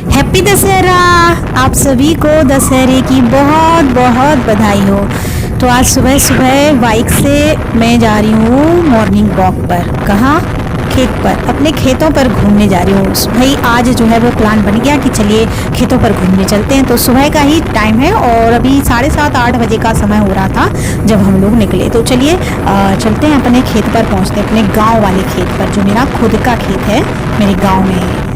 Happy Dussehra. आप सभी को दशहरे की बहुत बहुत बधाई हो। तो आज सुबह सुबह बाइक से मैं जा रही हूँ मॉर्निंग वॉक पर। कहाँ? खेत पर, अपने खेतों पर घूमने जा रही हूँ भाई। आज जो है वो प्लान बन गया कि चलिए खेतों पर घूमने चलते हैं। तो सुबह का ही टाइम है और अभी 7:30-8 बजे का समय हो रहा था जब हम लोग निकले। तो चलिए चलते हैं, अपने खेत पर पहुँचते हैं, अपने गाँव वाले खेत पर जो मेरा खुद का खेत है, मेरे गाँव में है।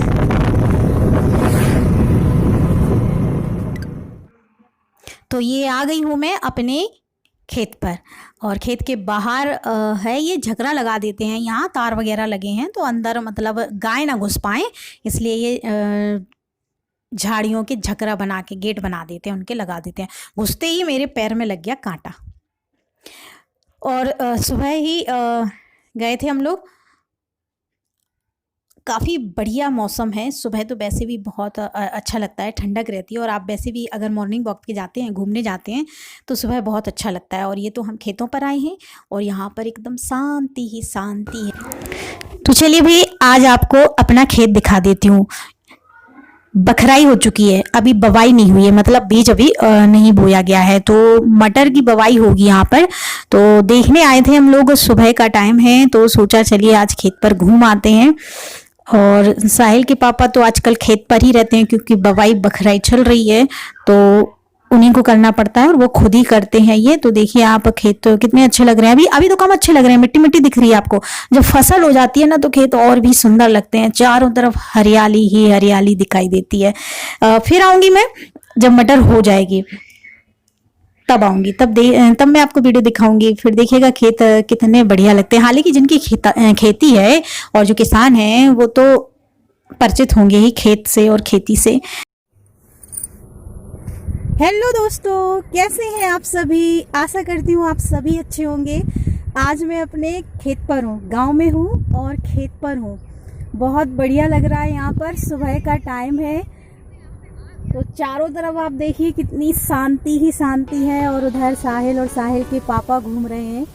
तो ये आ गई हूँ मैं अपने खेत पर और खेत के बाहर है ये झकरा लगा देते हैं, यहाँ तार वगैरह लगे हैं तो अंदर मतलब गाय ना घुस पाए, इसलिए ये झाड़ियों के झकरा बना के गेट बना देते हैं, उनके लगा देते हैं। घुसते ही मेरे पैर में लग गया कांटा। और सुबह ही गए थे हम लोग। काफ़ी बढ़िया मौसम है, सुबह तो वैसे भी बहुत अच्छा लगता है, ठंडक रहती है। और आप वैसे भी अगर मॉर्निंग वॉक पे जाते हैं, घूमने जाते हैं तो सुबह बहुत अच्छा लगता है। और ये तो हम खेतों पर आए हैं और यहाँ पर एकदम शांति ही शांति है। तो चलिए भाई, आज आपको अपना खेत दिखा देती हूँ। बखराई हो चुकी है, अभी बवाई नहीं हुई है, मतलब बीज अभी नहीं बोया गया है। तो मटर की बवाई होगी यहाँ पर। तो देखने आए थे हम लोग, सुबह का टाइम है तो सोचा चलिए आज खेत पर घूम आते हैं। और साहिल के पापा तो आजकल खेत पर ही रहते हैं क्योंकि बवाई बखराई चल रही है तो उन्हीं को करना पड़ता है और वो खुद ही करते हैं ये। तो देखिए आप, खेत तो कितने अच्छे लग रहे हैं। अभी अभी तो कम अच्छे लग रहे हैं, मिट्टी मिट्टी दिख रही है आपको। जब फसल हो जाती है ना तो खेत और भी सुंदर लगते हैं, चारों तरफ हरियाली ही हरियाली दिखाई देती है। फिर आऊंगी मैं जब मटर हो जाएगी, तब आऊंगी, तब मैं आपको वीडियो दिखाऊंगी। फिर देखिएगा खेत कितने बढ़िया लगते हैं। हालांकि जिनकी खेती है और जो किसान हैं वो तो परिचित होंगे ही खेत से और खेती से। हेलो दोस्तों, कैसे हैं आप सभी? आशा करती हूँ आप सभी अच्छे होंगे। आज मैं अपने खेत पर हूँ, गांव में हूँ और खेत पर हूँ। बहुत बढ़िया लग रहा है यहाँ पर, सुबह का टाइम है तो चारों तरफ आप देखिए कितनी शांति ही शांति है। और उधर साहिल और साहिल के पापा घूम रहे हैं।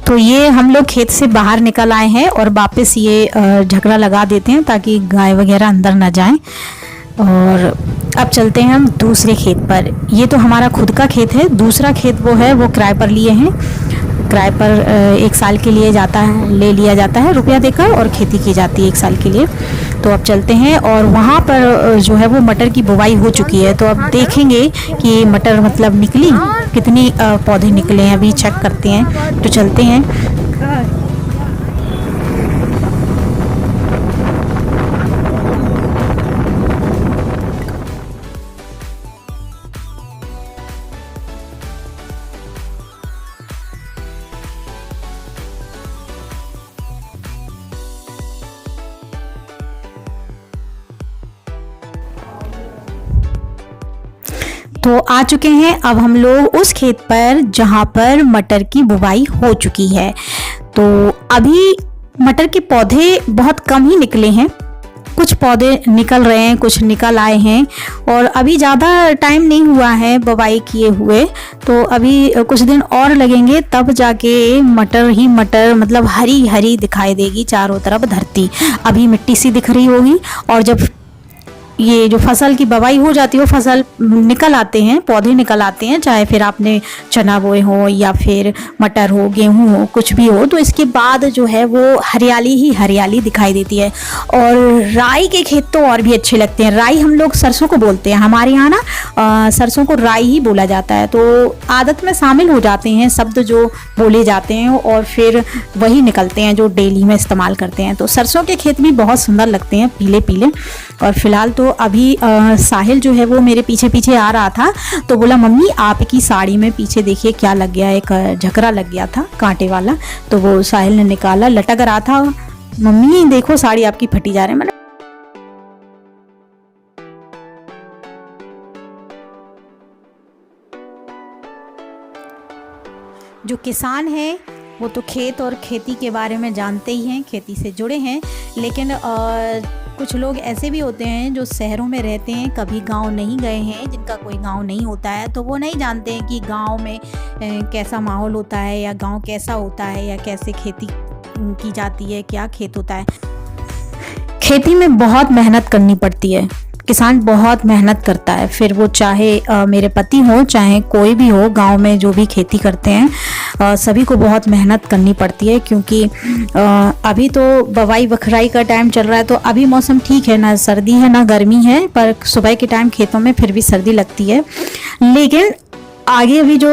तो ये हम लोग खेत से बाहर निकल आए हैं और वापस ये झगड़ा लगा देते हैं ताकि गाय वगैरह अंदर ना जाएं। और अब चलते हैं हम दूसरे खेत पर। ये तो हमारा खुद का खेत है, दूसरा खेत वो है, वो किराए पर लिए हैं। किराए पर 1 साल के लिए ले लिया जाता है रुपया देकर और खेती की जाती है 1 साल के लिए। तो अब चलते हैं और वहाँ पर जो है वो मटर की बुवाई हो चुकी है। तो अब देखेंगे कि मटर मतलब निकली कितनी, पौधे निकले हैं, अभी चेक करते हैं। तो चलते हैं। तो आ चुके हैं अब हम लोग उस खेत पर जहाँ पर मटर की बुवाई हो चुकी है। तो अभी मटर के पौधे बहुत कम ही निकले हैं, कुछ पौधे निकल रहे हैं, कुछ निकल आए हैं। और अभी ज़्यादा टाइम नहीं हुआ है बुवाई किए हुए, तो अभी कुछ दिन और लगेंगे तब जाके मटर ही मटर, मतलब हरी हरी दिखाई देगी चारों तरफ धरती। अभी मिट्टी सी दिख रही होगी और जब ये जो फसल की बुवाई हो जाती है, वो फसल निकल आते हैं, पौधे निकल आते हैं, चाहे फिर आपने चना बोए हो या फिर मटर हो, गेहूं हो, कुछ भी हो, तो इसके बाद जो है वो हरियाली ही हरियाली दिखाई देती है। और राई के खेत तो और भी अच्छे लगते हैं। राई हम लोग सरसों को बोलते हैं, हमारे यहाँ ना सरसों को राई ही बोला जाता है। तो आदत में शामिल हो जाते हैं शब्द जो बोले जाते हैं और फिर वही निकलते हैं जो डेली में इस्तेमाल करते हैं। तो सरसों के खेत भी बहुत सुंदर लगते हैं, पीले पीले। और फिलहाल तो अभी साहिल जो है वो मेरे पीछे पीछे आ रहा था तो बोला मम्मी आपकी साड़ी में पीछे देखिए क्या लग गया, एक झकरा लग गया था कांटे वाला। तो वो साहिल ने निकाला, लटक रहा था। मम्मी देखो साड़ी आपकी फटी जा रही है। मैंने जो किसान हैं वो तो खेत और खेती के बारे में जानते ही हैं, खेती से जुड़े हैं, लेकिन कुछ लोग ऐसे भी होते हैं जो शहरों में रहते हैं, कभी गांव नहीं गए हैं, जिनका कोई गांव नहीं होता है, तो वो नहीं जानते हैं कि गांव में कैसा माहौल होता है या गांव कैसा होता है या कैसे खेती की जाती है, क्या खेत होता है। खेती में बहुत मेहनत करनी पड़ती है, किसान बहुत मेहनत करता है, फिर वो चाहे मेरे पति हो चाहे कोई भी हो, गांव में जो भी खेती करते हैं सभी को बहुत मेहनत करनी पड़ती है, क्योंकि अभी तो बवाई बखराई का टाइम चल रहा है, तो अभी मौसम ठीक है, ना सर्दी है ना गर्मी है, पर सुबह के टाइम खेतों में फिर भी सर्दी लगती है। लेकिन आगे अभी जो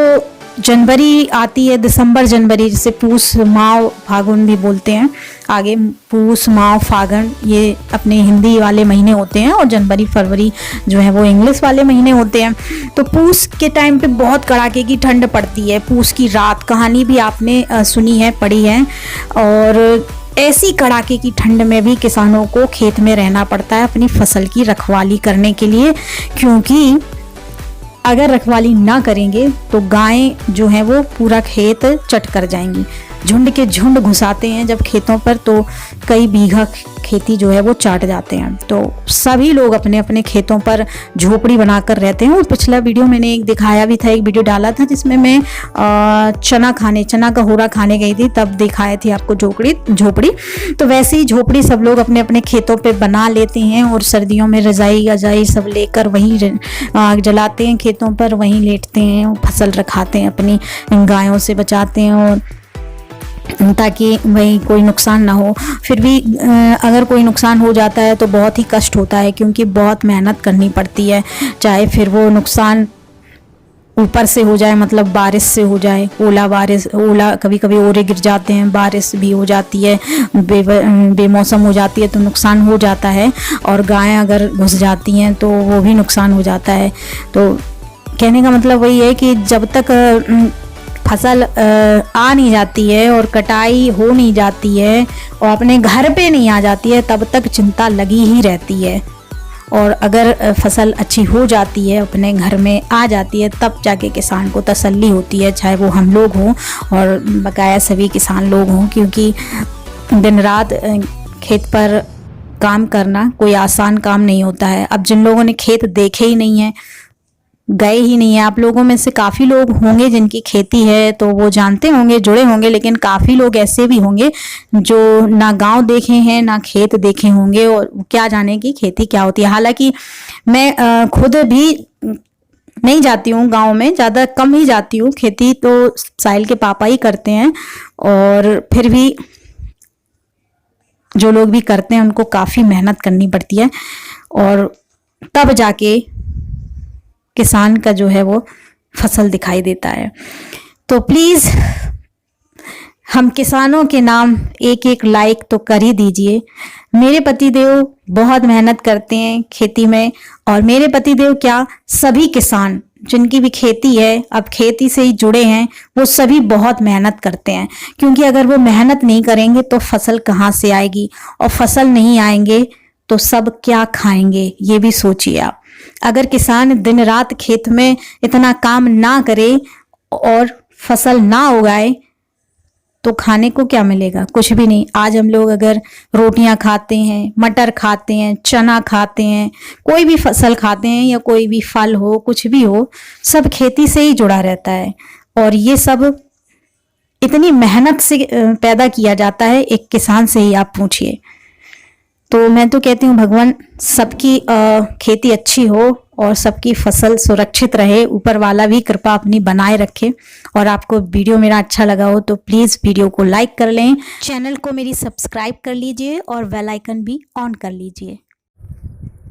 जनवरी आती है, दिसंबर जनवरी, जिसे पूस माह फागुन भी बोलते हैं, आगे पूस माह फागुन ये अपने हिंदी वाले महीने होते हैं और जनवरी फरवरी जो है वो इंग्लिश वाले महीने होते हैं। तो पूस के टाइम पे बहुत कड़ाके की ठंड पड़ती है, पूस की रात, कहानी भी आपने सुनी है, पढ़ी है। और ऐसी कड़ाके की ठंड में भी किसानों को खेत में रहना पड़ता है अपनी फसल की रखवाली करने के लिए, क्योंकि अगर रखवाली ना करेंगे तो गायें जो हैं वो पूरा खेत चट कर जाएंगी। झुंड के झुंड घुसाते हैं जब खेतों पर, तो कई बीघा खेती जो है वो चाट जाते हैं। तो सभी लोग अपने अपने खेतों पर झोपड़ी बनाकर रहते हैं। और पिछला वीडियो मैंने एक दिखाया भी था, एक वीडियो डाला था जिसमें मैं चना का होरा खाने गई थी, तब दिखाए थे आपको झोपड़ी। तो वैसे ही झोपड़ी सब लोग अपने अपने खेतों पे बना लेते हैं और सर्दियों में रजाई गजाई सब लेकर वहीं आग जलाते हैं खेतों पर, वहीं लेटते हैं, फसल रखाते हैं, अपनी गायों से बचाते हैं, और ताकि भाई कोई नुकसान ना हो। फिर भी अगर कोई नुकसान हो जाता है तो बहुत ही कष्ट होता है, क्योंकि बहुत मेहनत करनी पड़ती है, चाहे फिर वो नुकसान ऊपर से हो जाए, मतलब बारिश से हो जाए, ओला कभी कभी ओले गिर जाते हैं, बारिश भी हो जाती है, बेमौसम हो जाती है, तो नुकसान हो जाता है। और गायें अगर घुस जाती हैं तो वो भी नुकसान हो जाता है। तो कहने का मतलब वही है कि जब तक फसल आ नहीं जाती है और कटाई हो नहीं जाती है और अपने घर पे नहीं आ जाती है, तब तक चिंता लगी ही रहती है। और अगर फसल अच्छी हो जाती है, अपने घर में आ जाती है, तब जाके किसान को तसल्ली होती है, चाहे वो हम लोग हों और बकाया सभी किसान लोग हों, क्योंकि दिन रात खेत पर काम करना कोई आसान काम नहीं होता है। अब जिन लोगों ने खेत देखे ही नहीं है, गए ही नहीं है, आप लोगों में से काफ़ी लोग होंगे जिनकी खेती है, तो वो जानते होंगे, जुड़े होंगे, लेकिन काफ़ी लोग ऐसे भी होंगे जो ना गांव देखे हैं ना खेत देखे होंगे और क्या जाने की खेती क्या होती है। हालांकि मैं खुद भी नहीं जाती हूँ गांव में, ज़्यादा कम ही जाती हूँ, खेती तो साहिल के पापा ही करते हैं, और फिर भी जो लोग भी करते हैं उनको काफ़ी मेहनत करनी पड़ती है, और तब जाके किसान का जो है वो फसल दिखाई देता है। तो प्लीज़ हम किसानों के नाम एक एक लाइक तो कर ही दीजिए। मेरे पतिदेव बहुत मेहनत करते हैं खेती में, और मेरे पतिदेव क्या, सभी किसान जिनकी भी खेती है, अब खेती से ही जुड़े हैं, वो सभी बहुत मेहनत करते हैं, क्योंकि अगर वो मेहनत नहीं करेंगे तो फसल कहाँ से आएगी, और फसल नहीं आएंगे तो सब क्या खाएंगे, ये भी सोचिए आप। अगर किसान दिन रात खेत में इतना काम ना करे और फसल ना उगाए तो खाने को क्या मिलेगा, कुछ भी नहीं। आज हम लोग अगर रोटियां खाते हैं, मटर खाते हैं, चना खाते हैं, कोई भी फसल खाते हैं या कोई भी फल हो, कुछ भी हो, सब खेती से ही जुड़ा रहता है, और ये सब इतनी मेहनत से पैदा किया जाता है, एक किसान से ही आप पूछिए। तो मैं तो कहती हूँ भगवान सबकी खेती अच्छी हो और सबकी फसल सुरक्षित रहे, ऊपर वाला भी कृपा अपनी बनाए रखे। और आपको वीडियो मेरा अच्छा लगा हो तो प्लीज़ वीडियो को लाइक कर लें, चैनल को मेरी सब्सक्राइब कर लीजिए और बेल आइकन भी ऑन कर लीजिए।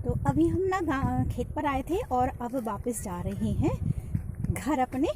तो अभी हम ना खेत पर आए थे और अब वापस जा रहे हैं घर अपने।